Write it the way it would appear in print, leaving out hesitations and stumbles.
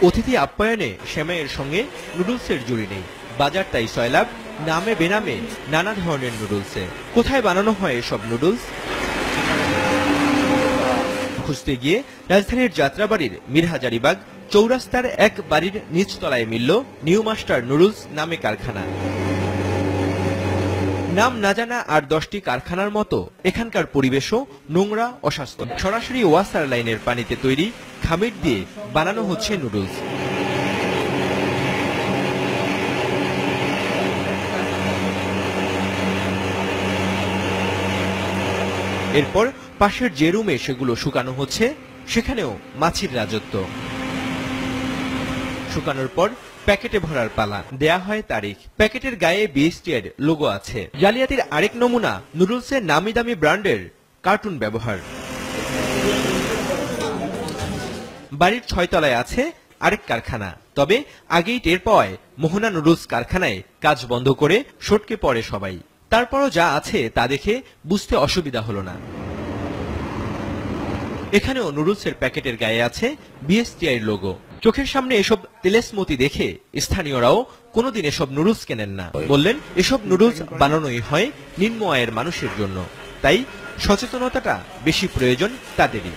অতিথি আপ্যায়নে সেমাইয়ের সঙ্গে নুডলসের জুড়ি নেই। বাজার তাই সয়লাব, নামে বেনামে নানা ধরনের নুডলসে। কোথায় বানানো হয় এসব নুডলস? খুঁজতে গিয়ে রাজধানীর যাত্রাবাড়ির মিরহাজারিবাগ চৌরাস্তার এক বাড়ির নিচতলায় মিলল নিউ মাস্টার নুডলস নামে কারখানা। নাম না জানা আর 10টি কারখানার মতো এখানকার পরিবেশও নোংরা, অস্বাস্থ্য। সরাসরি ওয়াসার লাইনের পানিতে তৈরি খামির দিয়ে বানানো হচ্ছে নুডলস। এরপর পাশের যে রুমে সেগুলো শুকানো হচ্ছে, সেখানেও মাছির রাজত্ব। শুকানোর পর প্যাকেটে ভরার পালা। দেয়া হয় তারিখ। প্যাকেটের গায়ে বিএসটিআই লোগো আছে। জালিয়াতির আরেক নমুনা নুডলসের নামি দামি ব্র্যান্ডের কার্টুন ব্যবহার। বাড়ির 6 তলায় আছে আরেক কারখানা। তবে আগেই টের পাওয়ায় মোহনা নুডলস কারখানায় কাজ বন্ধ করে সটকে পড়ে সবাই। তারপরও যা আছে তা দেখে বুঝতে অসুবিধা হলো না। এখানেও নুডলসের প্যাকেটের গায়ে আছে বিএসটিআই লোগো। চোখের সামনে এসব তেলেসমতি দেখে স্থানীয়রাও কোনোদিন এসব নুডলস কেনেন না। বললেন, এসব নুডলস বানানোই হয় নিম্ন আয়ের মানুষের জন্য, তাই সচেতনতাটা বেশি প্রয়োজন তাদেরই।